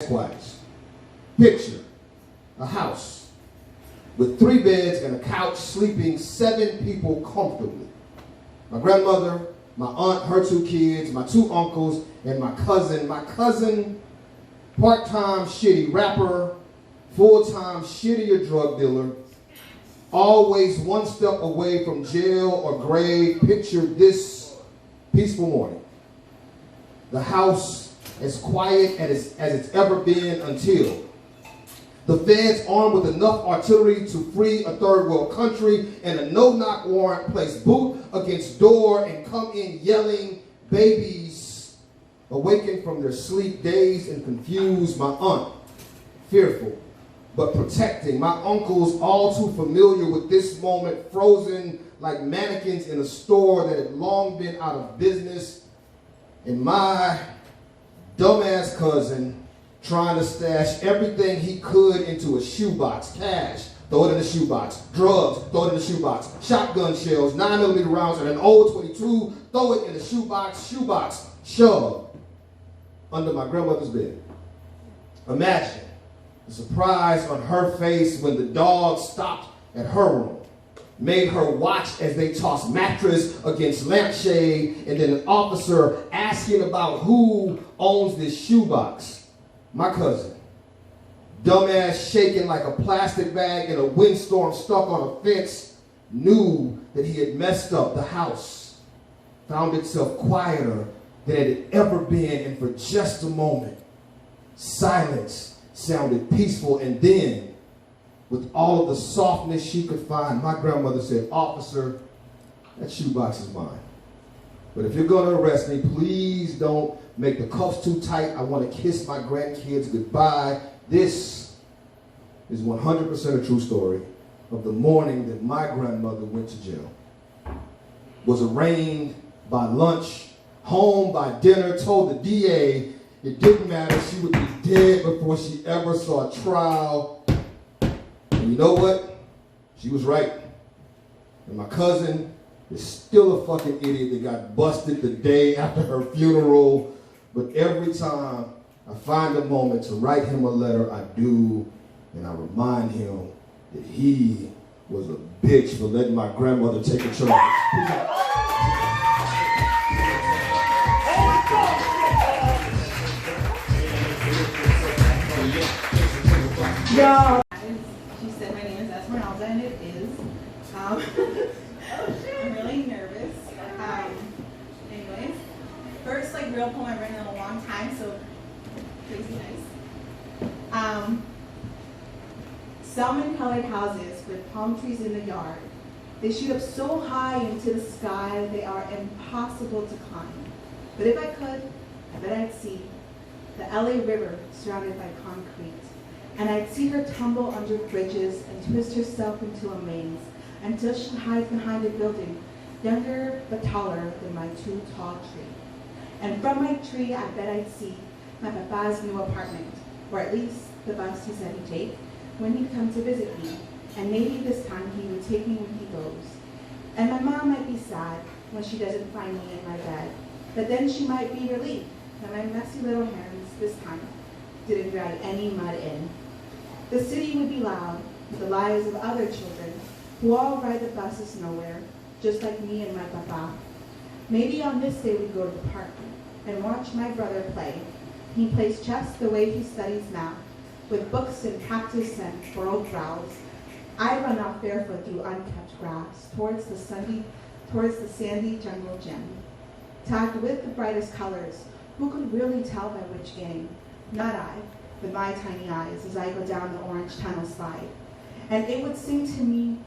Twice. Picture a house with 3 beds and a couch, sleeping 7 people comfortably. My grandmother, my aunt, her 2 kids, my 2 uncles, and my cousin. My cousin, part-time shitty rapper, full-time shittier drug dealer, always 1 step away from jail or grave. Picture this peaceful morning. The house as quiet as it's ever been until the feds, armed with enough artillery to free a third world country, and a no-knock warrant place boot against door and come in yelling. Babies awaken from their sleep, dazed and confused. My aunt, fearful but protecting. My uncles, all too familiar with this moment, frozen like mannequins in a store that had long been out of business. And my dumbass cousin trying to stash everything he could into a shoebox. Cash, throw it in the shoebox. Drugs, throw it in the shoebox. Shotgun shells, 9mm rounds, and an old 22, throw it in the shoebox. Shoebox, shove under my grandmother's bed. Imagine the surprise on her face when the dog stopped at her room, made her watch as they tossed mattress against lampshade, and then an officer asking about who owns this shoebox. My cousin, dumbass shaking like a plastic bag in a windstorm stuck on a fence, knew that he had messed up. The house found itself quieter than it had ever been, and for just a moment, silence sounded peaceful. And then, with all of the softness she could find, my grandmother said, "Officer, that shoebox is mine. But if you're going to arrest me, please don't make the cuffs too tight. I want to kiss my grandkids goodbye." This is 100% a true story of the morning that my grandmother went to jail. Was arraigned by lunch, home by dinner, told the DA it didn't matter, she would be dead before she ever saw a trial. And you know what? She was right. And my cousin is still a fucking idiot that got busted the day after her funeral. But every time I find a moment to write him a letter, I do, and I remind him that he was a bitch for letting my grandmother take a charge. No. She said my name is Esmeralda, and it is. I'm really nervous. Anyways, first real poem I've written in a long time, so crazy nice. Salmon-colored houses with palm trees in the yard. They shoot up so high into the sky they are impossible to climb. But if I could, I bet I'd see the LA River surrounded by concrete. And I'd see her tumble under bridges and twist herself into a maze until she hides behind a building, younger but taller than my too tall tree. And from my tree, I bet I'd see my papa's new apartment, or at least the bus he said he'd take when he'd come to visit me. And maybe this time he would take me when he goes. And my mom might be sad when she doesn't find me in my bed, but then she might be relieved that my messy little hands this time didn't drag any mud in. The city would be loud with the lives of other children who all ride the buses nowhere, just like me and my papa. Maybe on this day we'd go to the park and watch my brother play. He plays chess the way he studies math, with books and cactus and furrowed brows. I run off barefoot through unkept grass towards the sandy jungle gym. Tagged with the brightest colors, who could really tell by which game? Not I, with my tiny eyes as I go down the orange tunnel slide. And it would sing to me,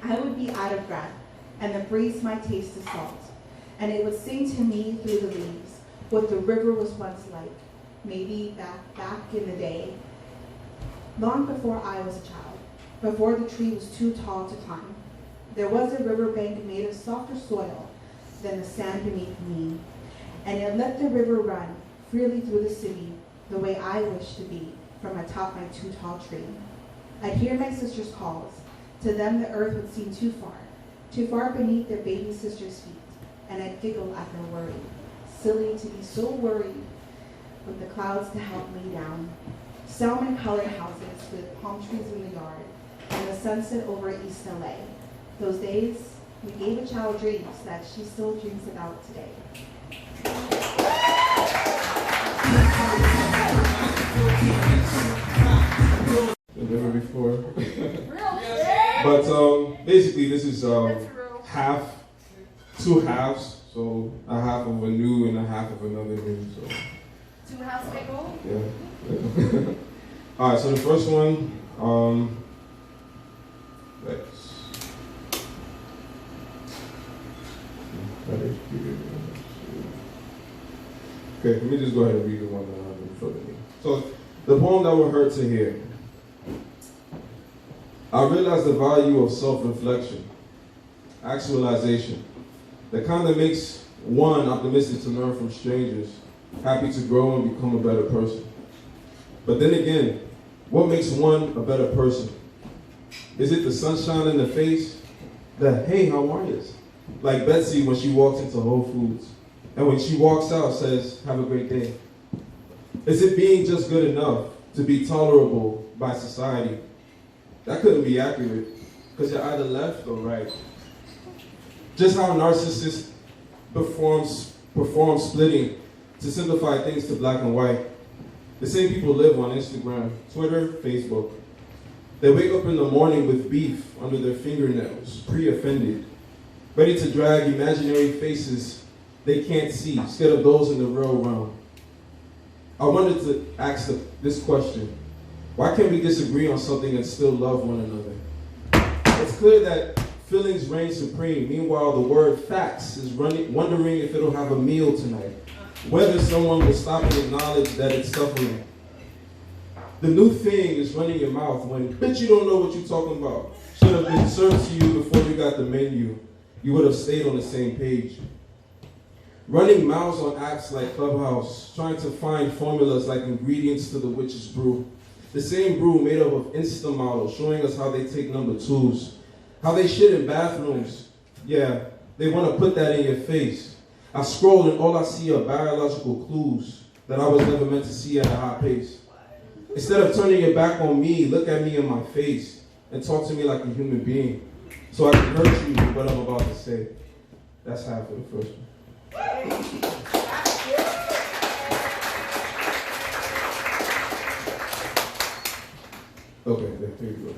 I would be out of breath, and the breeze might taste the salt. And it would sing to me through the leaves what the river was once like, maybe back in the day, long before I was a child, before the tree was too tall to climb. There was a riverbank made of softer soil than the sand beneath me, and it let the river run freely through the city the way I wished to be from atop my too tall tree. I'd hear my sister's calls. To them the earth would seem too far beneath their baby sister's feet, and I'd giggle at their worry. Silly to be so worried with the clouds to help lay down, salmon-colored houses with palm trees in the yard, and the sunset over East LA. Those days, we gave a child dreams that she still dreams about today. Never before. But basically this is two halves. So a half of a new and a half of another new. So 2 halves make old? yeah. Alright, so the first one, okay, let me just go ahead and read the one that I have in front of me. So, the poem that will hurt to hear. I realize the value of self-reflection, actualization, the kind that makes one optimistic to learn from strangers, happy to grow and become a better person. But then again, what makes one a better person? Is it the sunshine in the face? The, hey, how are you? Like Betsy when she walks into Whole Foods. And when she walks out, says, have a great day. Is it being just good enough to be tolerable by society? That couldn't be accurate, because you're either left or right. Just how narcissists perform splitting to simplify things to black and white. The same people live on Instagram, Twitter, Facebook. They wake up in the morning with beef under their fingernails, pre-offended, ready to drag imaginary faces they can't see, scared of those in the real realm. I wanted to ask this question. Why can't we disagree on something and still love one another? It's clear that feelings reign supreme. Meanwhile, the word facts is wondering if it'll have a meal tonight. Whether someone will stop and acknowledge that it's suffering. The new thing is running your mouth when, bitch, you don't know what you're talking about. Should have been served to you before you got the menu. You would have stayed on the same page. Running mouths on apps like Clubhouse, trying to find formulas like ingredients to the witch's brew. The same brew made up of Insta models showing us how they take number 2s, how they shit in bathrooms. Yeah, they want to put that in your face. I scroll and all I see are biological clues that I was never meant to see at a high pace. Instead of turning your back on me, look at me in my face and talk to me like a human being so I can hurt you with what I'm about to say. That's half of the first one. Okay, there you go.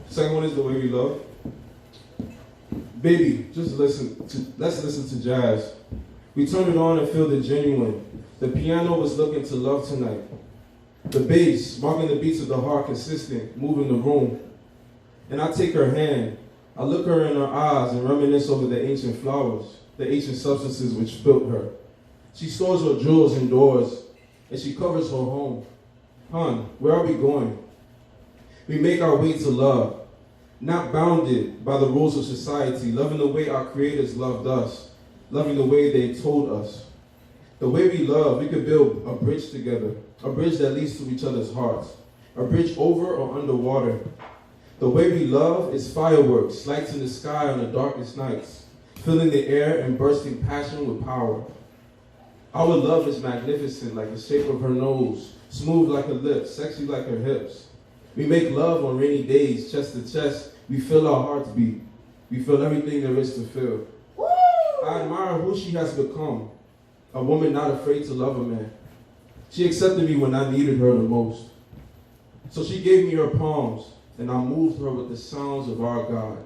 Second one is The Way We Love. Baby, let's listen to jazz. We turn it on and feel the genuine. The piano was looking to love tonight. The bass, marking the beats of the heart, consistent, moving the room. And I take her hand. I look her in her eyes and reminisce over the ancient flowers, the ancient substances which built her. She stores her jewels indoors, and she covers her home. Hon, where are we going? We make our way to love, not bounded by the rules of society, loving the way our creators loved us, loving the way they told us. The way we love, we could build a bridge together, a bridge that leads to each other's hearts, a bridge over or underwater. The way we love is fireworks, lights in the sky on the darkest nights, filling the air and bursting passion with power. Our love is magnificent, like the shape of her nose, smooth like her lips, sexy like her hips. We make love on rainy days, chest to chest. We feel our hearts beat. We feel everything there is to feel. Woo! I admire who she has become, a woman not afraid to love a man. She accepted me when I needed her the most. So she gave me her palms, and I moved her with the sounds of our God,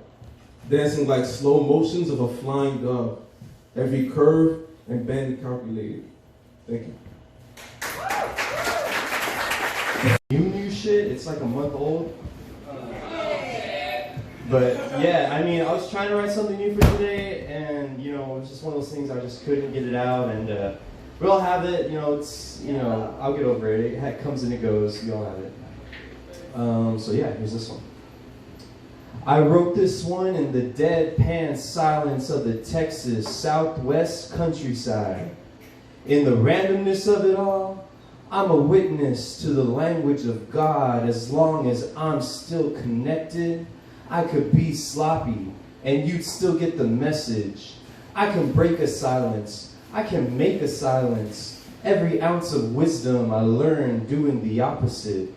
dancing like slow motions of a flying dove, every curve and bend calculated. Thank you. New shit, it's like a month old. But yeah, I mean, I was trying to write something new for today, and you know, it's just one of those things I just couldn't get it out, and we all have it, you know, it's, you know, I'll get over it. It comes and it goes, we all have it. So yeah, here's this one. I wrote this one in the deadpan silence of the Texas Southwest countryside. In the randomness of it all, I'm a witness to the language of God. As long as I'm still connected, I could be sloppy and you'd still get the message. I can break a silence. I can make a silence. Every ounce of wisdom I learned doing the opposite.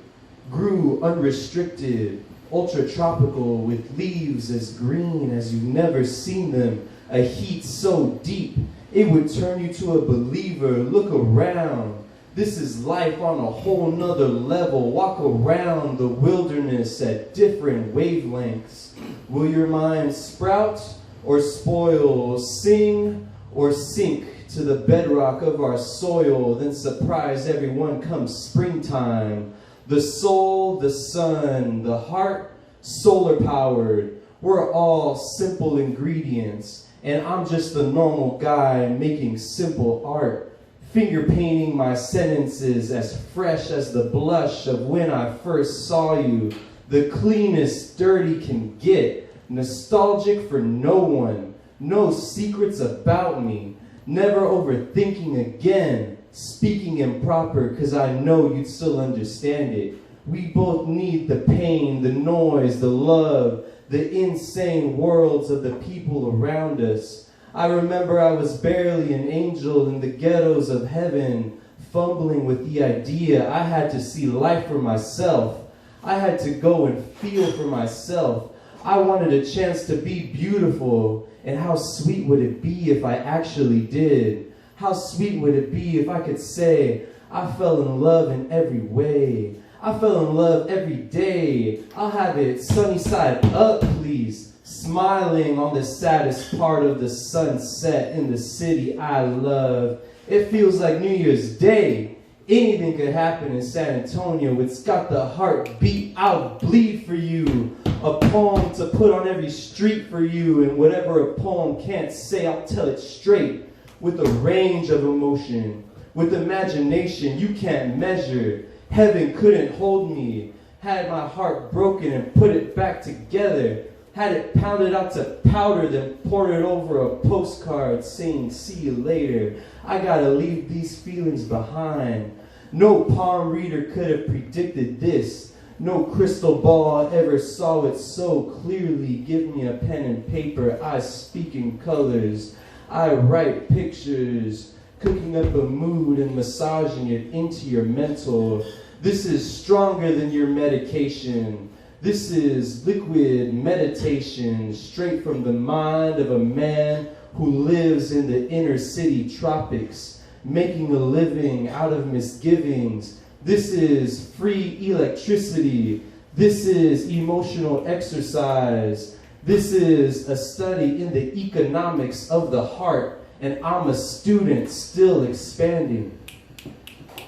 Grew unrestricted, ultra-tropical, with leaves as green as you've never seen them. A heat so deep, it would turn you to a believer. Look around. This is life on a whole nother level. Walk around the wilderness at different wavelengths. Will your mind sprout or spoil, sing or sink to the bedrock of our soil, then surprise everyone come springtime? The soul, the sun, the heart, solar powered. We're all simple ingredients, and I'm just a normal guy making simple art. Finger painting my sentences as fresh as the blush of when I first saw you. The cleanest dirty can get. Nostalgic for no one. No secrets about me. Never overthinking again. Speaking improper cause I know you'd still understand it. We both need the pain, the noise, the love, the insane worlds of the people around us. I remember I was barely an angel in the ghettos of heaven, fumbling with the idea I had to see life for myself. I had to go and feel for myself. I wanted a chance to be beautiful, and how sweet would it be if I actually did? How sweet would it be if I could say, I fell in love in every way. I fell in love every day. I'll have it sunny side up, please. Smiling on the saddest part of the sunset in the city I love. It feels like New Year's Day. Anything could happen in San Antonio. It's got the heartbeat. I'll bleed for you. A poem to put on every street for you. And whatever a poem can't say, I'll tell it straight. With a range of emotion. With imagination you can't measure. Heaven couldn't hold me. Had my heart broken and put it back together. Had it pounded out to powder, then poured it over a postcard saying, see you later. I gotta leave these feelings behind. No palm reader could have predicted this. No crystal ball ever saw it so clearly. Give me a pen and paper, I speak in colors. I write pictures, cooking up a mood and massaging it into your mental. This is stronger than your medication. This is liquid meditation, straight from the mind of a man who lives in the inner city tropics, making a living out of misgivings. This is free electricity. This is emotional exercise. This is a study in the economics of the heart, and I'm a student still expanding.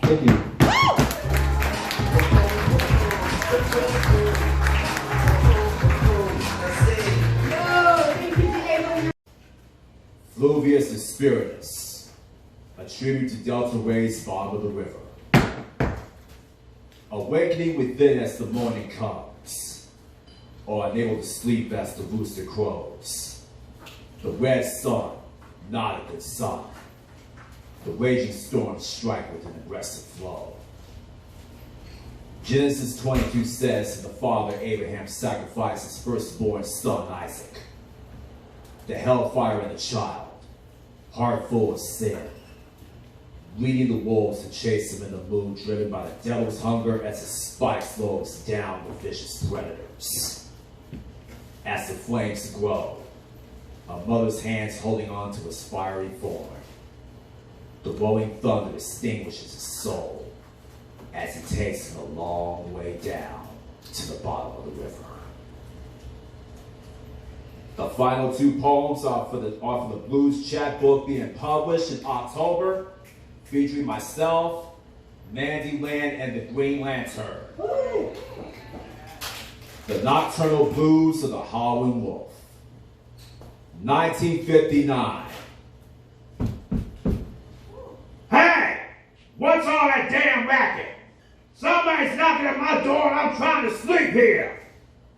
Thank you. Fluvius is Spiritus, a tribute to Delta Ray's bottom of the river. Awakening within as the morning comes, or unable to sleep as the rooster crows. The red sun, not a good sign. The raging storms strike with an aggressive flow. Genesis 22 says that the father Abraham sacrificed his firstborn son Isaac. The hellfire in the child, heart full of sin, leading the wolves to chase him in the mood, driven by the devil's hunger as his spike slows down the vicious predators. As the flames grow, a mother's hands holding on to his fiery form. The rolling thunder extinguishes his soul as he takes him a long way down to the bottom of the river. The final two poems are from the Blues Chapbook being published in October, featuring myself, Mandy Land, and the Green Lantern. The Nocturnal Blues of the Howling Wolf. 1959. Hey! What's all that damn racket? Somebody's knocking at my door and I'm trying to sleep here.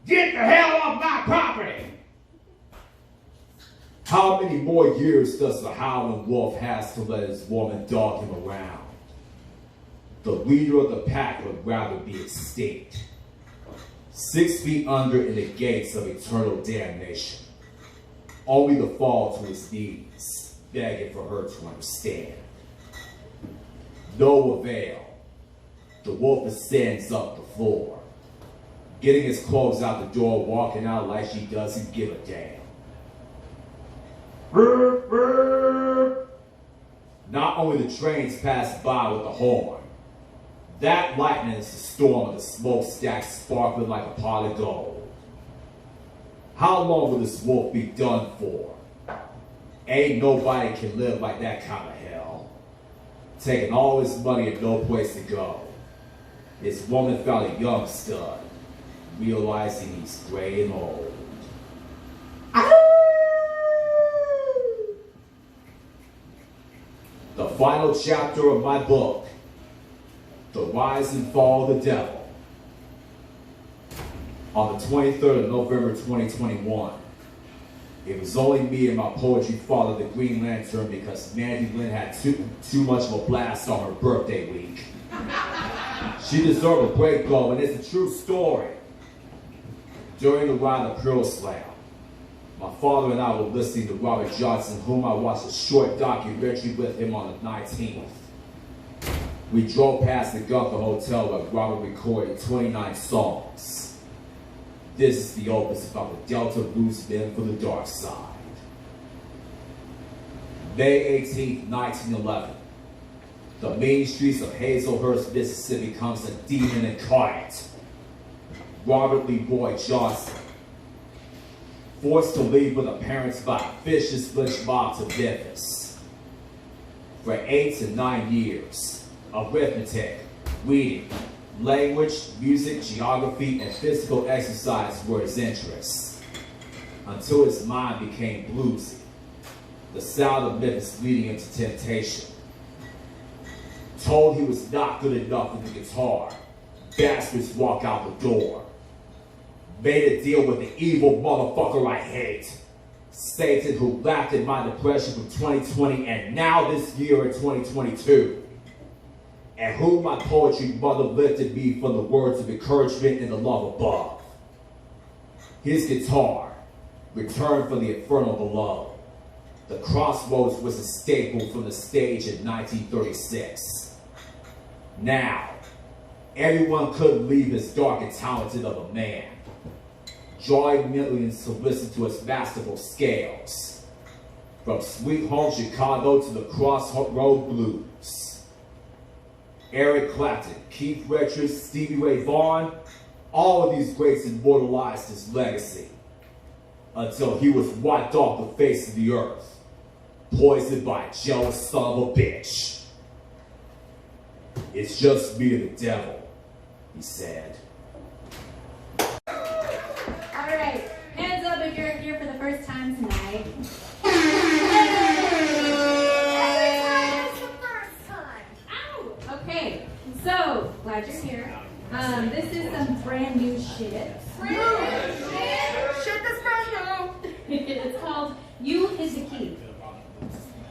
Get the hell off my property! How many more years does the Howling Wolf has to let his woman dog him around? The leader of the pack would rather be extinct. 6 feet under in the gates of eternal damnation. Only to fall to his knees, begging for her to understand. No avail. The wolf ascends up the floor, getting his clothes out the door, walking out like she doesn't give a damn. Not only the trains pass by with the horn, that lightning is the storm of the smokestack sparkling like a pot of gold. How long will this wolf be done for? Ain't nobody can live like that kind of hell. Taking all his money and no place to go. His woman found a young stud, realizing he's gray and old. The final chapter of my book, The Rise and Fall of the Devil. On the 23rd of November 2021, it was only me and my poetry father, the Green Lantern, because Mandy Lynn had too much of a blast on her birthday week. She deserved a break though, and it's a true story. During the ride of Pearl Slam, my father and I were listening to Robert Johnson, whom I watched a short documentary with him on the 19th. We drove past the Gunther Hotel where Robert recorded 29 songs. This is the opus about the Delta Blues men for the dark side. May 18th, 1911. The main streets of Hazelhurst, Mississippi comes a demon incarnate. Robert Lee Boyd Johnson, forced to leave with her parents by a vicious lynch mob to Memphis. For 8 to 9 years, arithmetic, reading, language, music, geography, and physical exercise were his interests, until his mind became bluesy, the sound of Memphis leading him to temptation. Told he was not good enough with the guitar, bastards walk out the door. Made a deal with the evil motherfucker I hate, Satan, who laughed at my depression from 2020 and now this year in 2022, and whom my poetry mother lifted me from the words of encouragement and the love above. His guitar returned from the inferno below. The Crossroads was a staple from the stage in 1936. Now, everyone couldn't leave as dark and talented of a man, drawing millions to listen to his masterful scales, from Sweet Home Chicago to the Crossroad Blues. Eric Clapton, Keith Richards, Stevie Ray Vaughan, all of these greats immortalized his legacy, until he was wiped off the face of the earth, poisoned by a jealous son of a bitch. It's just me and the devil, he said. All right, hands up if you're here for the first time tonight. Every time is the first time. Ow! Okay, so glad you're here. This is some brand new shit. Shit that's brand new. It's called You Is the Key.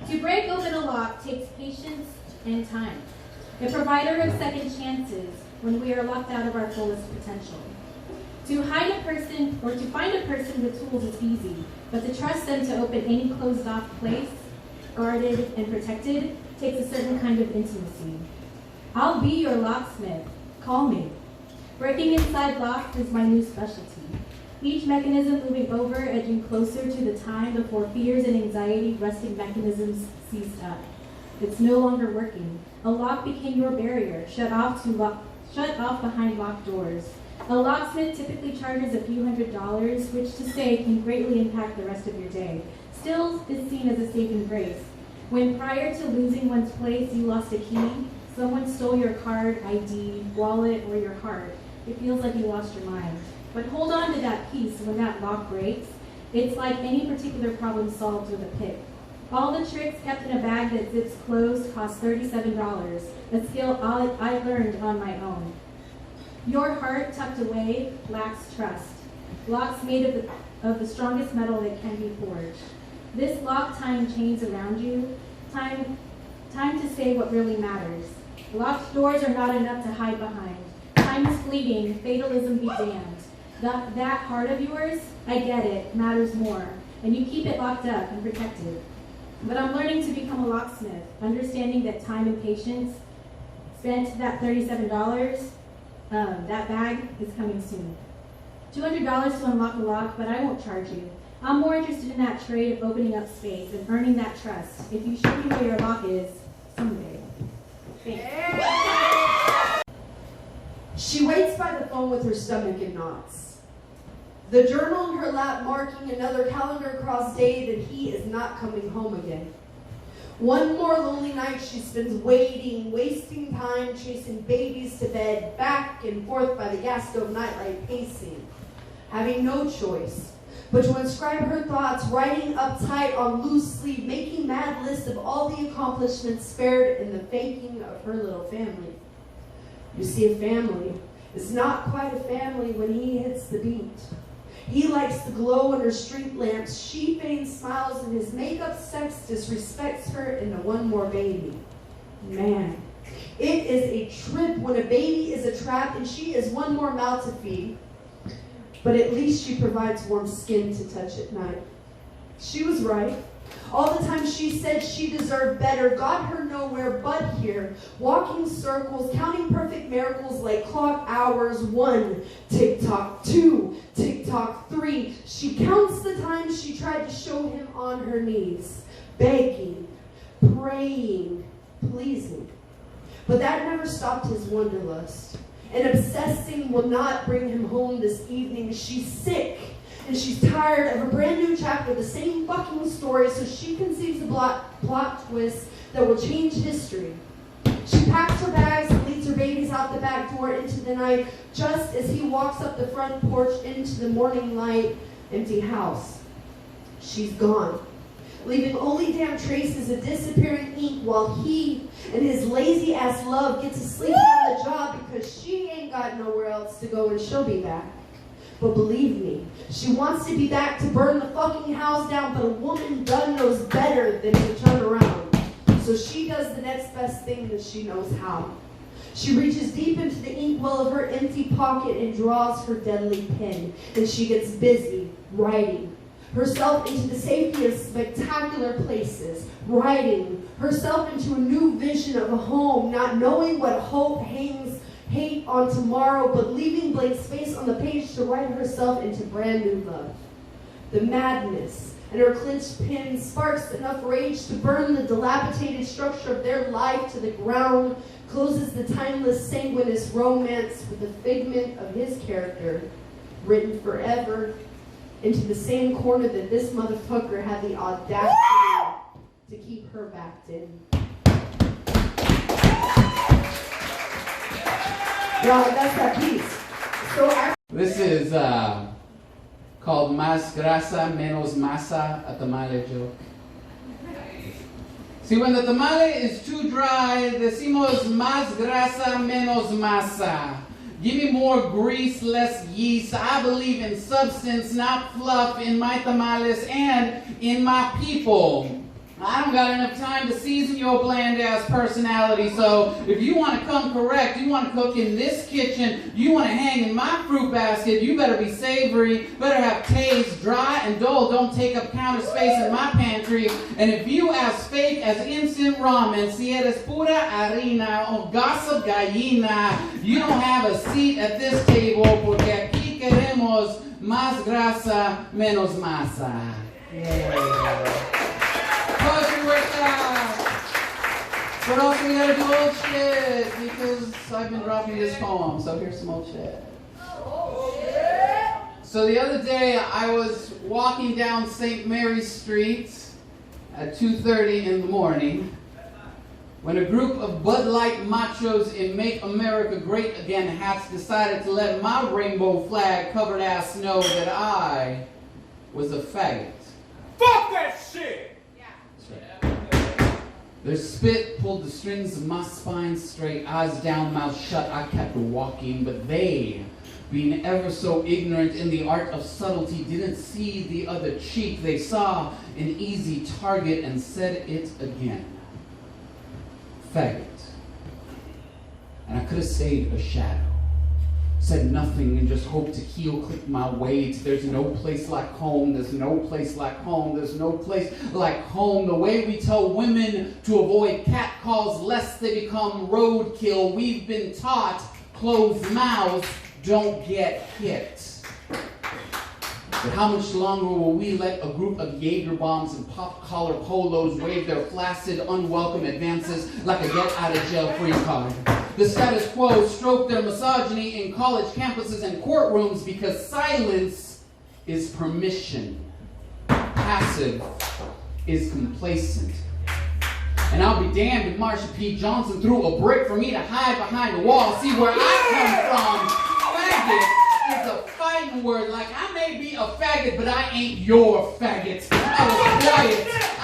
To break open a lock takes patience and time. A provider of second chances when we are locked out of our fullest potential. To hide a person or to find a person with tools is easy, but to trust them to open any closed off place, guarded and protected, takes a certain kind of intimacy. I'll be your locksmith. Call me. Breaking inside locks is my new specialty. Each mechanism moving over, edging closer to the time before fears and anxiety rusting mechanisms seized up. It's no longer working. A lock became your barrier, shut off behind locked doors. A locksmith typically charges a few $100s, which to say can greatly impact the rest of your day. Still is seen as a saving grace. When prior to losing one's place you lost a key, someone stole your card, ID, wallet, or your heart, it feels like you lost your mind. But hold on to that piece when that lock breaks. It's like any particular problem solved with a pick. All the tricks kept in a bag that zips closed cost $37, a skill I learned on my own. Your heart tucked away lacks trust. Locks made of the strongest metal that can be forged. This lock tying chains around you, time to say what really matters. Locked doors are not enough to hide behind. Time is fleeting, fatalism be damned. That heart of yours, I get it, matters more, and you keep it locked up and protected. But I'm learning to become a locksmith, understanding that time and patience spent that $37, that bag is coming soon. $200 to unlock a lock, but I won't charge you. I'm more interested in that trade of opening up space and earning that trust. If you show me where your lock is, someday. Thanks. She waits by the phone with her stomach in knots. The journal in her lap marking another calendar cross day that he is not coming home again. One more lonely night she spends waiting, wasting time, chasing babies to bed, back and forth by the gas stove nightlight, pacing, having no choice but to inscribe her thoughts, writing uptight on loose sleeve, making mad lists of all the accomplishments spared in the faking of her little family. You see, a family is not quite a family when he hits the beat. He likes the glow under street lamps. She feigns smiles, and his makeup sex disrespects her into one more baby. Man, it is a trip when a baby is a trap and she is one more mouth to feed. But at least she provides warm skin to touch at night. She was right. All the time she said she deserved better got her nowhere but here, walking circles, counting perfect miracles like clock hours. 1 tick-tock, 2 tick-tock, 3. She counts the times she tried to show him on her knees, begging, praying, pleasing. But that never stopped his wanderlust. And obsessing will not bring him home this evening. She's sick. And she's tired of a brand new chapter, the same fucking story, so she conceives a plot twist that will change history. She packs her bags and leads her babies out the back door into the night, just as he walks up the front porch into the morning light, empty house. She's gone, leaving only damn traces of disappearing ink while he and his lazy-ass love get to sleep on the job because she ain't got nowhere else to go and she'll be back. But believe me, she wants to be back to burn the fucking house down, but a woman done knows better than to turn around. So she does the next best thing that she knows how. She reaches deep into the inkwell of her empty pocket and draws her deadly pen, and she gets busy writing herself into the safety of spectacular places, writing herself into a new vision of a home, not knowing what hope hangs hate on tomorrow, but leaving blank space on the page to write herself into brand new love. The madness and her clenched pen sparks enough rage to burn the dilapidated structure of their life to the ground, closes the timeless, sanguineous romance with the figment of his character, written forever, into the same corner that this motherfucker had the audacity to keep her backed in. Y'all, that's that piece. So this is called Más Grasa, Menos Masa, a tamale joke. See, when the tamale is too dry, decimos más grasa, menos masa. Give me more grease, less yeast. I believe in substance, not fluff, in my tamales and in my people. I don't got enough time to season your bland-ass personality, so if you want to come correct, you want to cook in this kitchen, you want to hang in my fruit basket, you better be savory, better have taste, dry and dull, don't take up counter space in my pantry, and if you as fake as instant ramen, si eres pura harina o gossip gallina, you don't have a seat at this table, porque aquí queremos más grasa, menos masa. Yeah. Poetry workshop! But also we gotta do old shit, because I've been dropping this poem, so here's some old shit. So the other day I was walking down St. Mary's Street at 2:30 in the morning when a group of Bud Light machos in Make America Great Again hats decided to let my rainbow flag covered ass know that I was a faggot. Fuck that shit! Their spit pulled the strings of my spine straight, eyes down, mouth shut. I kept walking, but they, being ever so ignorant in the art of subtlety, didn't see the other cheek. They saw an easy target and said it again. Faggot. And I could have stayed a shadow. Said nothing and just hoped to heel-click my way to there's no place like home, there's no place like home, there's no place like home. The way we tell women to avoid catcalls lest they become roadkill. We've been taught closed mouths don't get hit. But how much longer will we let a group of Jaeger bombs and pop-collar polos wave their flaccid, unwelcome advances like a get-out-of-jail-free card? The status quo stroke their misogyny in college campuses and courtrooms because silence is permission. Passive is complacent. And I'll be damned if Marsha P. Johnson threw a brick for me to hide behind the wall. See, where I come from, faggot is a fighting word. Like, I may be a faggot, but I ain't your faggot.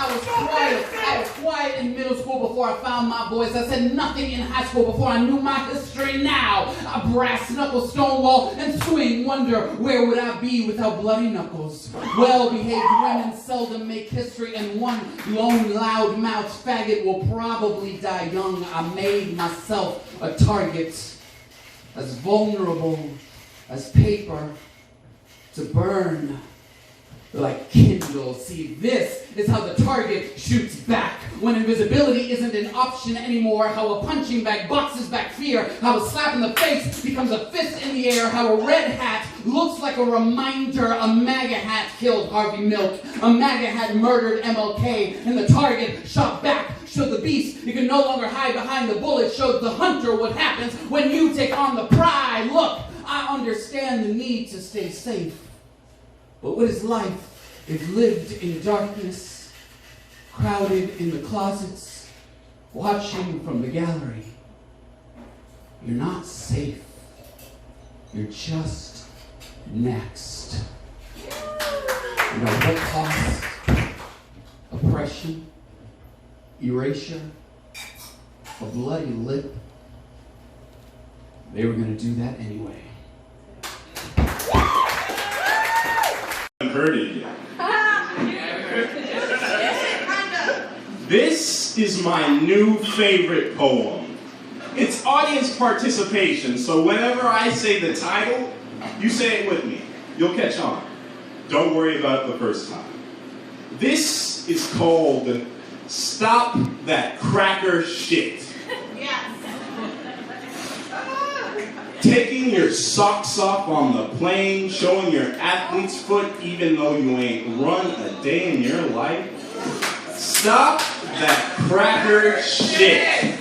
I was quiet in middle school before I found my voice. I said nothing in high school before I knew my history. Now I brass knuckle, stonewall, and swing. Wonder where would I be without bloody knuckles? Well-behaved women seldom make history, and one lone loud-mouthed faggot will probably die young. I made myself a target, as vulnerable as paper to burn like Kindle. See, this is how the target shoots back when invisibility isn't an option anymore. How a punching bag boxes back fear. How a slap in the face becomes a fist in the air. How a red hat looks like a reminder. A MAGA hat killed Harvey Milk. A MAGA hat murdered MLK. And the target shot back. Showed the beast you can no longer hide behind the bullet. Showed the hunter what happens when you take on the pride. Look, I understand the need to stay safe. But what is life if lived in darkness, crowded in the closets, watching from the gallery? You're not safe. You're just next. You know what cost? Oppression, erasure, a bloody lip. They were going to do that anyway. Heard it yet. This is my new favorite poem. It's audience participation, so whenever I say the title, you say it with me. You'll catch on. Don't worry about it the first time. This is called Stop That Cracker Shit. Taking your socks off on the plane, showing your athlete's foot even though you ain't run a day in your life. Stop that cracker shit.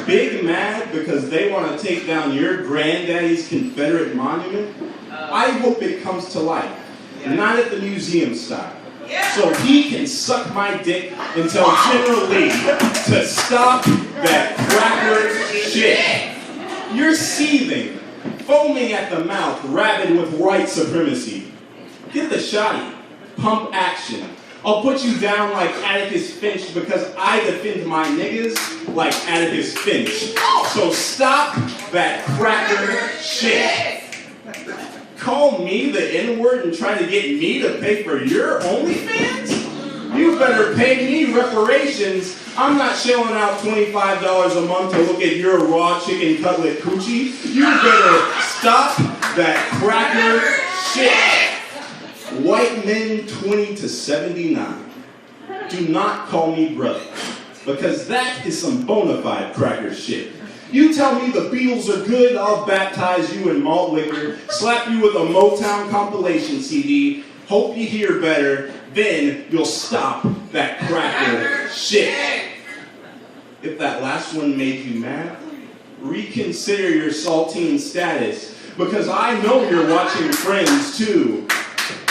Big mad because they want to take down your granddaddy's Confederate monument? I hope it comes to life, not at the museum style. So he can suck my dick and tell General Lee to stop that cracker shit. You're seething, foaming at the mouth, rabid with white supremacy. Get the shotty, pump action. I'll put you down like Atticus Finch because I defend my niggas like Atticus Finch. So stop that cracker shit. Call me the N-word and try to get me to pay for your OnlyFans? You better pay me reparations. I'm not shelling out $25 a month to look at your raw chicken cutlet coochie. You better stop that cracker shit. White men 20 to 79. Do not call me brother, because that is some bona fide cracker shit. You tell me the Beatles are good, I'll baptize you in malt liquor, slap you with a Motown compilation CD, hope you hear better, then you'll stop that cracker shit. If that last one made you mad, reconsider your saltine status, because I know you're watching Friends too.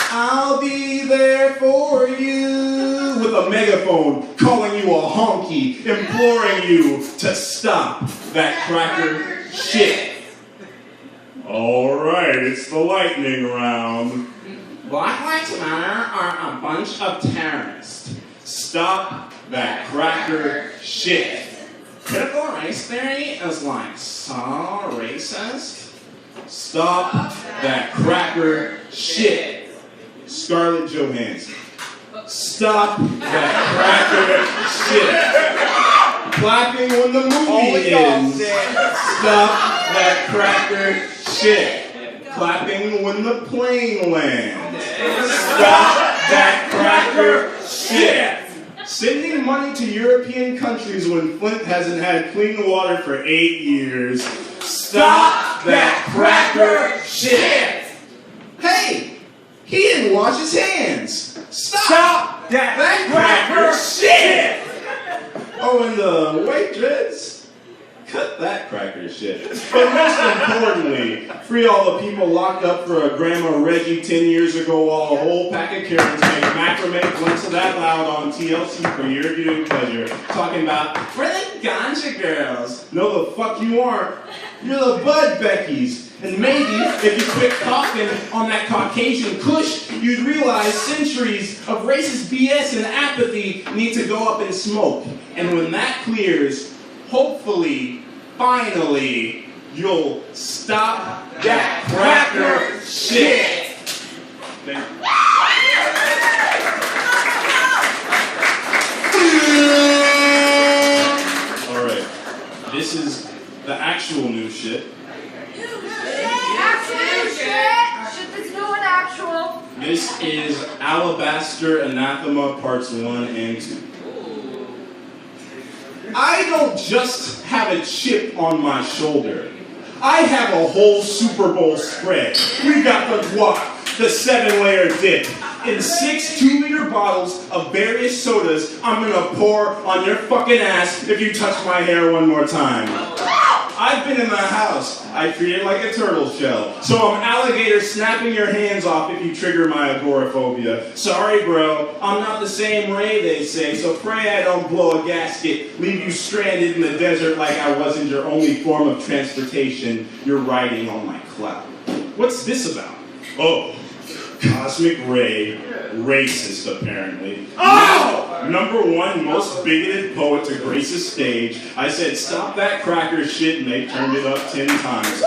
I'll be there for you with a megaphone calling you a honky, imploring you to stop that cracker shit. All right, it's the lightning round. Black Lives Matter are a bunch of terrorists. Stop that cracker shit. Critical race theory is like so racist. Stop that cracker shit. Scarlett Johansson. Stop that cracker shit. Clapping when the movie ends. Stop that cracker shit. Clapping when the plane lands. Stop that cracker shit. Sending money to European countries when Flint hasn't had clean water for 8 years. Stop that cracker shit. Hey, he didn't wash his hands. Stop that cracker shit. Oh, and the waitress, cut that cracker shit. But most importantly, free all the people locked up for a Grandma Reggie 10 years ago while a whole pack of Karens make macrame blunts of that loud on TLC for your viewing pleasure. Talking about, we're the ganja girls. No, the fuck you aren't. You're the Bud Beckys. And maybe if you quit coughing on that Caucasian kush, you'd realize centuries of racist BS and apathy need to go up in smoke. And when that clears, hopefully, finally, you'll stop that cracker shit. Thank you. All right, this is the actual new shit. This is Alabaster Anathema Parts 1 and 2. I don't just have a chip on my shoulder. I have a whole Super Bowl spread. We got the guac, the 7-layer dip, in 6 2-liter bottles of various sodas I'm gonna pour on your fucking ass if you touch my hair one more time. I've been in the house. I treat it like a turtle shell. So I'm alligator snapping your hands off if you trigger my agoraphobia. Sorry, bro. I'm not the same Ray they say, so pray I don't blow a gasket, leave you stranded in the desert like I wasn't your only form of transportation. You're riding on my cloud. What's this about? Oh, Cosmic Ray, racist apparently. Oh! #1 most bigoted poet to grace a stage. I said, stop that cracker shit, and they turned it up 10 times. So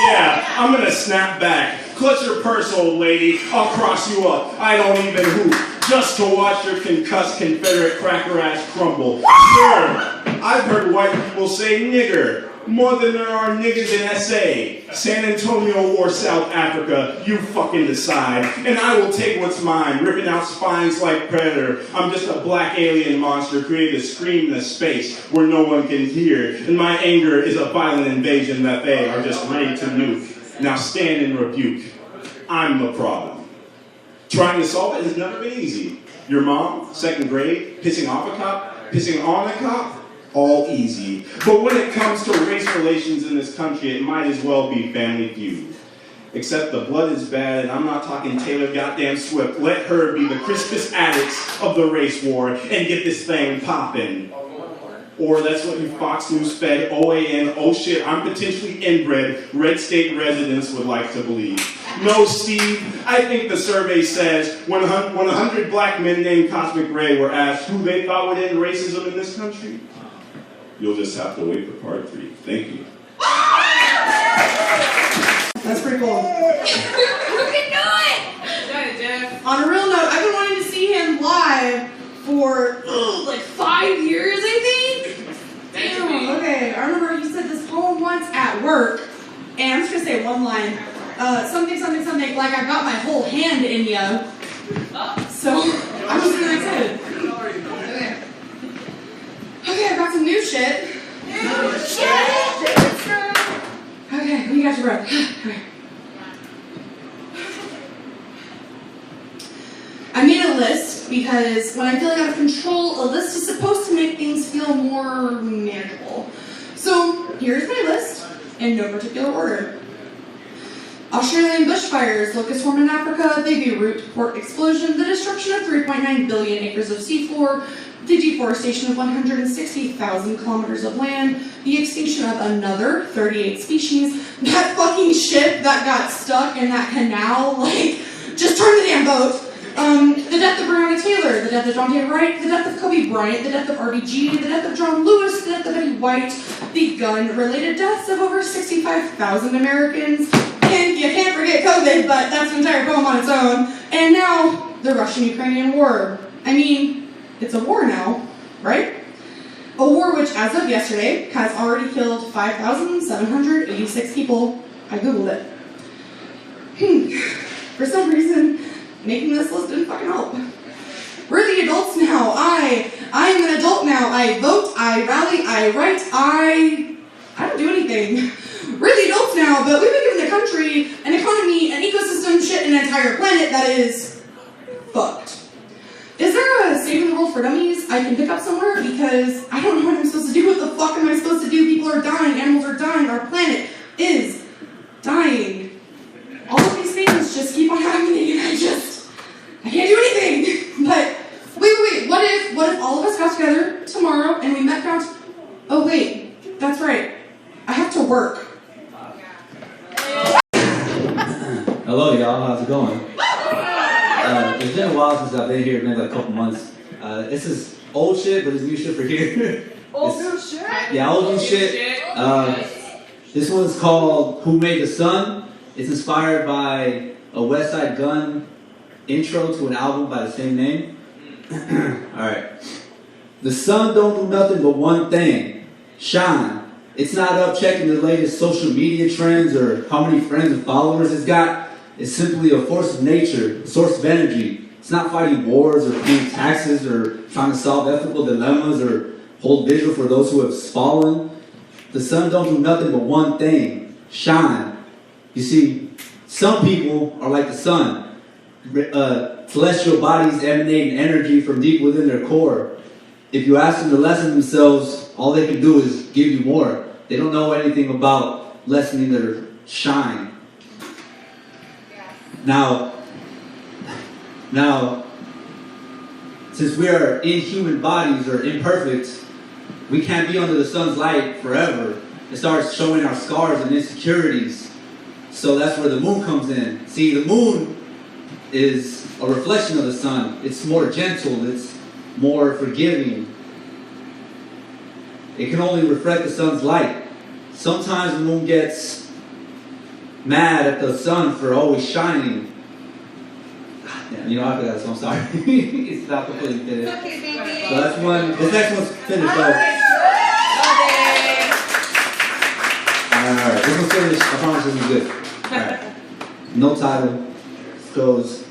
yeah, I'm gonna snap back. Clutch your purse, old lady. I'll cross you up. I don't even hoop. Just to watch your concussed Confederate cracker ass crumble. Sure, I've heard white people say nigger. More than there are niggas in SA. San Antonio or South Africa, you fucking decide. And I will take what's mine, ripping out spines like Predator. I'm just a black alien monster created to scream in a space where no one can hear. And my anger is a violent invasion that they are just ready to nuke. Now stand in rebuke. I'm the problem. Trying to solve it has never been easy. Your mom, 2nd grade, pissing off a cop, pissing on a cop, all easy. But when it comes to race relations in this country, it might as well be Family Feud. Except the blood is bad, and I'm not talking Taylor goddamn Swift. Let her be the crispest addicts of the race war and get this thing poppin'. Or that's what you Fox News fed OAN, oh shit, I'm potentially inbred, red state residents would like to believe. No, Steve, I think the survey says when 100 black men named Cosmic Ray were asked who they thought would end racism in this country, you'll just have to wait for part 3. Thank you. That's pretty cool. Who can do it? On a real note, I've been wanting to see him live for like 5 years, I think. Damn, okay. I remember he said this poem once at work, and I'm just gonna say one line. Something, like I got my whole hand in ya. So, I was really excited. Okay, I've got some new shit. Okay, you got your breath. Okay. I made a list because when I'm feeling out of control, a list is supposed to make things feel more manageable. So here's my list in no particular order. Australian bushfires, locust swarm in Africa, baby root port explosion, the destruction of 3.9 billion acres of seafloor, the deforestation of 160,000 kilometers of land, the extinction of another 38 species, that fucking ship that got stuck in that canal, like, just turn the damn boat. The death of Breonna Taylor, the death of John Day Wright, the death of Kobe Bryant, the death of RBG, the death of John Lewis, the death of Betty White, the gun-related deaths of over 65,000 Americans, and you can't forget COVID, but that's an entire poem on its own, and now the Russian-Ukrainian war. I mean, it's a war now, right? A war which, as of yesterday, has already killed 5,786 people. I googled it. For some reason, making this list didn't fucking help. We're the adults now. I am an adult now. I vote, I rally, I write, I don't do anything. We're the adults now, but we've been given a country, an economy, an ecosystem, shit, and an entire planet that is fucked. Is there a saving the world for dummies I can pick up somewhere? Because I don't know what I'm supposed to do. What the fuck am I supposed to do? People are dying, animals are dying, our planet is dying. All of these things just keep on happening, and I can't do anything. But wait, what if all of us got together tomorrow and we met down? Oh wait, that's right. I have to work. Hello, y'all. How's it going? It's been a while since I've been here, maybe like a couple months. This is old shit, but it's new shit for here. Old new shit? Yeah, old new shit. This one's called Who Made the Sun? It's inspired by a West Side Gun intro to an album by the same name. Alright. The sun don't do nothing but one thing. Shine. It's not up checking the latest social media trends or how many friends and followers it's got. It's simply a force of nature, a source of energy. It's not fighting wars or paying taxes or trying to solve ethical dilemmas or hold vigil for those who have fallen. The sun don't do nothing but one thing. Shine. You see, some people are like the sun. Celestial bodies emanating energy from deep within their core. If you ask them to lessen themselves, all they can do is give you more. They don't know anything about lessening their shine. Now, since we are inhuman bodies or imperfect, we can't be under the sun's light forever. It starts showing our scars and insecurities. So that's where the moon comes in. See, the moon is a reflection of the sun. It's more gentle. It's more forgiving. It can only reflect the sun's light. Sometimes the moon gets mad at the sun for always shining. God damn, you know, I forgot, so I'm sorry. It's not completely finished. Okay, baby. So that's one. This next one's finished, though. Alright, this one's finished. I promise this is good. Alright. No title. This goes,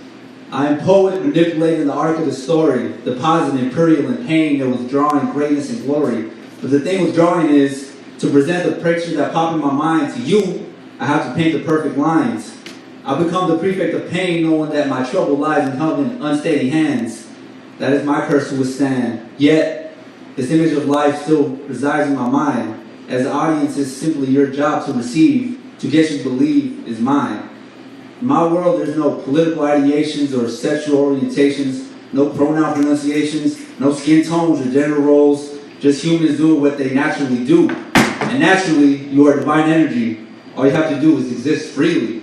I am poet manipulating the arc of the story, depositing purulent pain that was drawing greatness and glory. But the thing with drawing is, to present the picture that popped in my mind to you, I have to paint the perfect lines. I become the prefect of pain, knowing that my trouble lies in held in unsteady hands. That is my curse to withstand. Yet, this image of life still resides in my mind. As the audience is simply your job to receive, to get you to believe is mine. In my world, there's no political ideations or sexual orientations, no pronoun pronunciations, no skin tones or gender roles, just humans doing what they naturally do. And naturally, you are divine energy. All you have to do is exist freely.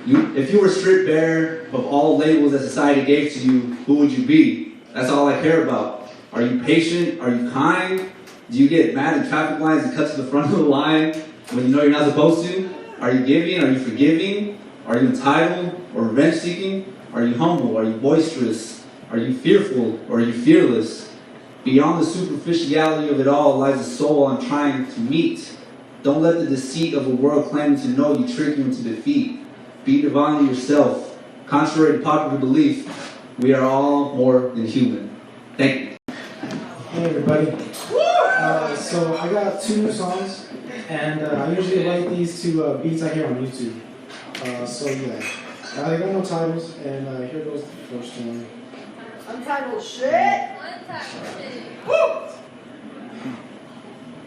If you were stripped bare of all labels that society gave to you, who would you be? That's all I care about. Are you patient? Are you kind? Do you get mad in traffic lines and cut to the front of the line when you know you're not supposed to? Are you giving? Are you forgiving? Are you entitled or revenge seeking? Are you humble? Are you boisterous? Are you fearful or are you fearless? Beyond the superficiality of it all lies a soul I'm trying to meet. Don't let the deceit of a world claiming to know you trick you into defeat. Be divinely yourself. Contrary to popular belief, we are all more than human. Thank you. Hey everybody. So I got 2 new songs, and I usually like these to beats I hear on YouTube. So yeah, I got no titles, and here goes the first one. Untitled shit. Woo!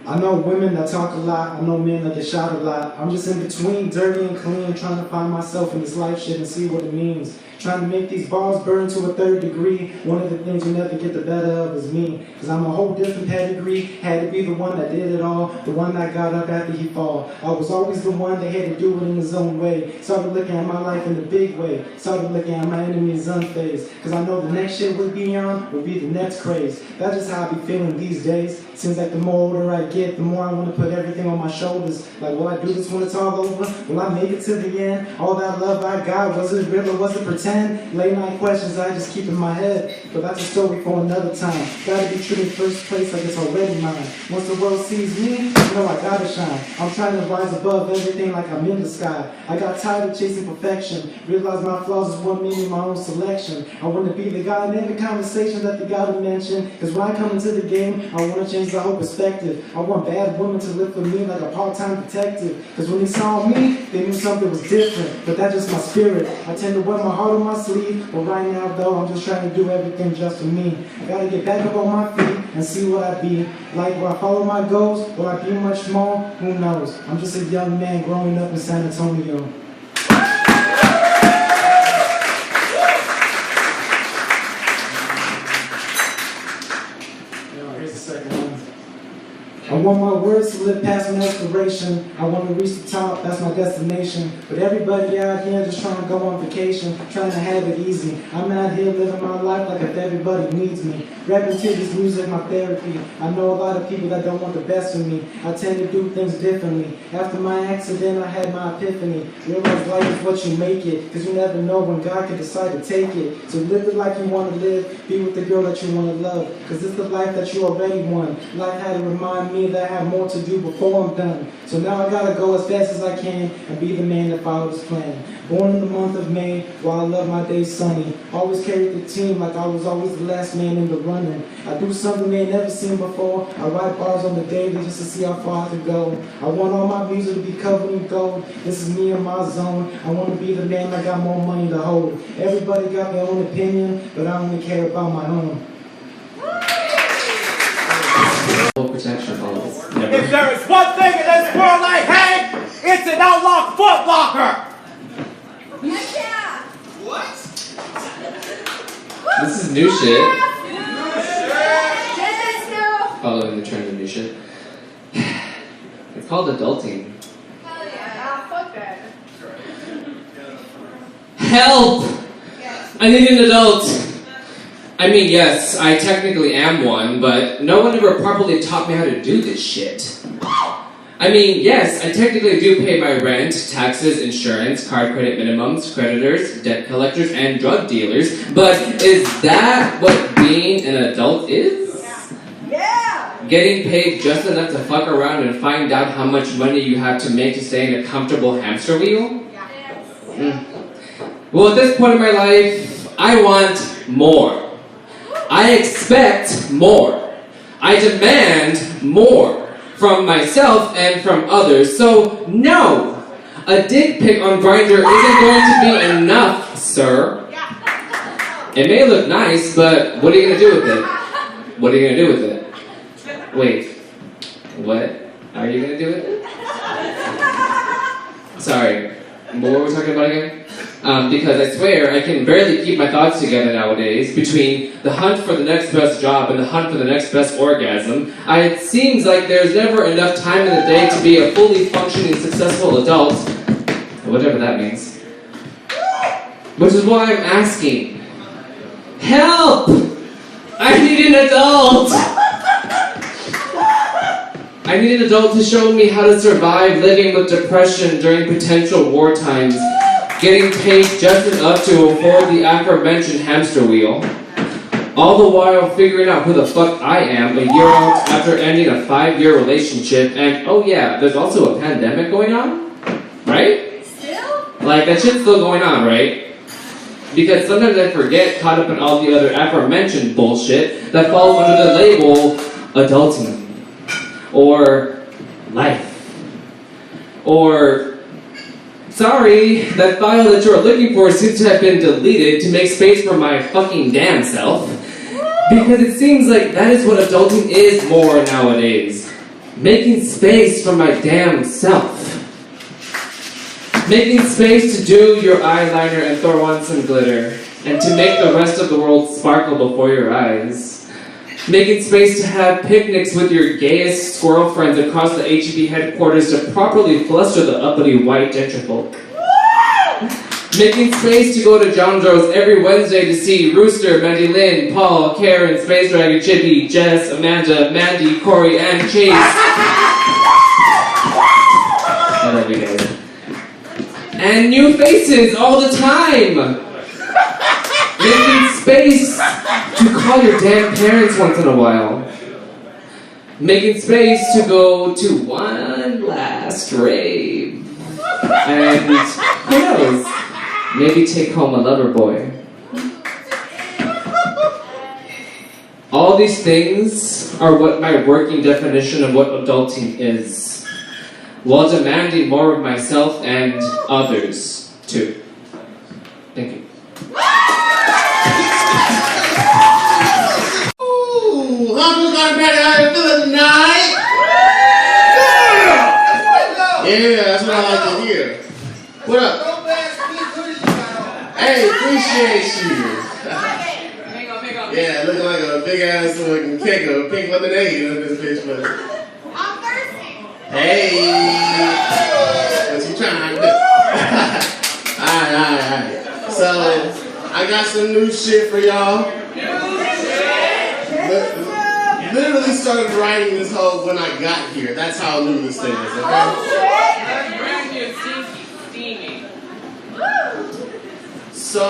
I know women that talk a lot, I know men that get shot a lot. I'm just in between dirty and clean, trying to find myself in this life shit and see what it means. Trying to make these balls burn to a 3rd degree. One of the things you never get the better of is me. Cause I'm a whole different pedigree. Had to be the one that did it all. The one that got up after he fall. I was always the one that had to do it in his own way. Started looking at my life in the big way. Started looking at my enemies unfazed. Cause I know the next shit we'll be on will be the next craze. That's just how I be feeling these days. Seems like the more older I get, the more I want to put everything on my shoulders. Like, will I do this when it's all over? Will I make it to the end? All that love I got, was it real or was it pretend? pretend. Late night questions I just keep in my head, but that's a story for another time. Gotta be true in first place like it's already mine. Once the world sees me, you know I gotta shine. I'm trying to rise above everything like I'm in the sky. I got tired of chasing perfection. Realized my flaws is what made me my own selection. I want to be the guy in every conversation that they gotta mention. Cause when I come into the game, I want to change the whole perspective. I want bad women to live for me like a part-time detective. Cause when they saw me, they knew something was different. But that's just my spirit. I tend to wear my heart on my sleeve. But right now though, I'm just trying to do everything just for me. I gotta get back up on my feet and see what I be. Like, will I follow my goals? Will I be much more? Who knows? I'm just a young man growing up in San Antonio. Here's the second one. I want my words to live past my aspiration. I want to reach the top, that's my destination. But everybody out here just trying to go on vacation, trying to have it easy. I'm out here living my life like if everybody needs me. Rapping to this music, my therapy. I know a lot of people that don't want the best of me. I tend to do things differently. After my accident, I had my epiphany. Realize life is what you make it, cause you never know when God can decide to take it. So live the life you want to live, be with the girl that you want to love, cause it's the life that you already won. Life had to remind me that I have more to do before I'm done. So now I gotta go as fast as I can and be the man that follows his plan. Born in the month of May, while I love my days sunny. Always carried the team like I was always the last man in the running. I do something they ain't never seen before. I write bars on the daily just to see how far I can go. I want all my music to be covered in gold. This is me in my zone. I want to be the man that got more money to hold. Everybody got their own opinion, but I only care about my own. Protection always. If there is one thing in this world I hate, it's an outlaw foot locker. Yeah. What? This is new shit. Following the trend of new shit. It's called adulting. Hell yeah. Fuck that. Help! I need an adult. I mean, yes, I technically am one, but no one ever properly taught me how to do this shit. I mean, yes, I technically do pay my rent, taxes, insurance, card credit minimums, creditors, debt collectors, and drug dealers, but is that what being an adult is? Yeah! Getting paid just enough to fuck around and find out how much money you have to make to stay in a comfortable hamster wheel? Well, at this point in my life, I want more. I expect more. I demand more from myself and from others. So, no, a dick pic on Grindr isn't going to be enough, sir. It may look nice, but what are you going to do with it? What are you going to do with it? Wait, what are you going to do with it? Sorry, what were we talking about again? Because I swear I can barely keep my thoughts together nowadays between the hunt for the next best job and the hunt for the next best orgasm. It seems like there's never enough time in the day to be a fully functioning, successful adult, whatever that means. Which is why I'm asking, help! I need an adult! I need an adult to show me how to survive living with depression during potential war times. Getting paid just enough to afford the aforementioned hamster wheel. All the while figuring out who the fuck I am a year out after ending a 5-year relationship. And oh yeah, there's also a pandemic going on? Right? Still? Like, that shit's still going on, right? Because sometimes I forget, caught up in all the other aforementioned bullshit that falls under the label adulting. Or life. Or sorry, that file that you're looking for seems to have been deleted to make space for my fucking damn self. Because it seems like that is what adulting is more nowadays. Making space for my damn self. Making space to do your eyeliner and throw on some glitter. And to make the rest of the world sparkle before your eyes. Making space to have picnics with your gayest squirrel friends across the HEB headquarters to properly fluster the uppity white gentlefolk. Making space to go to Jandro's every Wednesday to see Rooster, Mandy Lynn, Paul, Karen, Space Dragon, Chippy, Jess, Amanda, Mandy, Corey, and Chase. I love you guys. And new faces all the time. Making space to call your damn parents once in a while. Making space to go to one last rave. And who knows? Maybe take home a lover boy. All these things are what my working definition of what adulting is, while demanding more of myself and others, too. Thank you. Ooh, Humphrey's got better. How you feeling tonight? Yeah, that's what I like to hear. What up? Hey, appreciate you. Yeah, looking like a big ass fucking cake of pink lemonade in this bitch, but. I'm thirsty. Hey, what you trying to do? Alright. So, I got some new shit for y'all. Literally started writing this whole when I got here. That's how new this thing is, okay? So,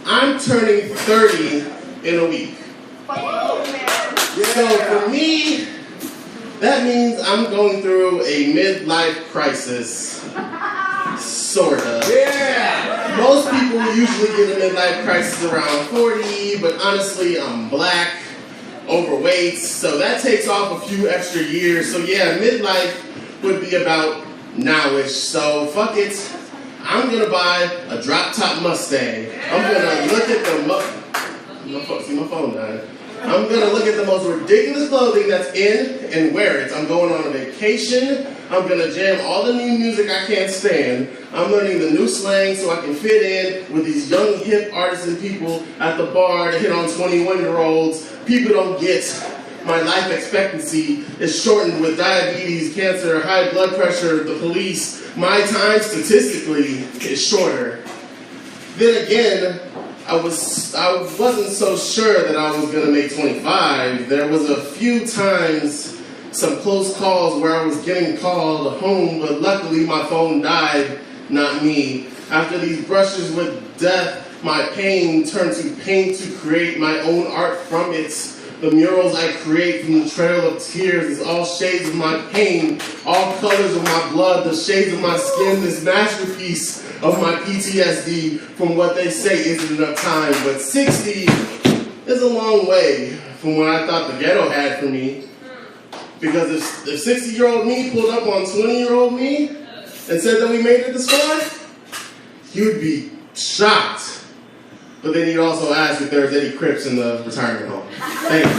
I'm turning 30 in a week. So for me, that means I'm going through a midlife crisis. Sorta. Yeah. Most people usually get a midlife crisis around 40, but honestly, I'm black, overweight, so that takes off a few extra years. So yeah, midlife would be about nowish. So fuck it. I'm gonna buy a drop-top Mustang. I'm gonna look at the see my phone died. I'm gonna look at the most ridiculous clothing that's in and wear it. I'm going on a vacation. I'm gonna jam all the new music I can't stand. I'm learning the new slang so I can fit in with these young hip artisan people at the bar to hit on 21-year-olds. People don't get my life expectancy is shortened with diabetes, cancer, high blood pressure, the police. My time statistically is shorter. Then again, I wasn't so sure that I was gonna make 25. There was a few times, some close calls where I was getting called home, but luckily my phone died, not me. After these brushes with death, my pain turned to paint to create my own art from it. The murals I create from the trail of tears is all shades of my pain, all colors of my blood, the shades of my skin, this masterpiece of my PTSD from what they say isn't enough time. But 60 is a long way from what I thought the ghetto had for me. Because if 60-year-old me pulled up on 20-year-old me and said that we made it this far, he would be shocked. But then he'd also ask if there's any Crips in the retirement home. Thank you.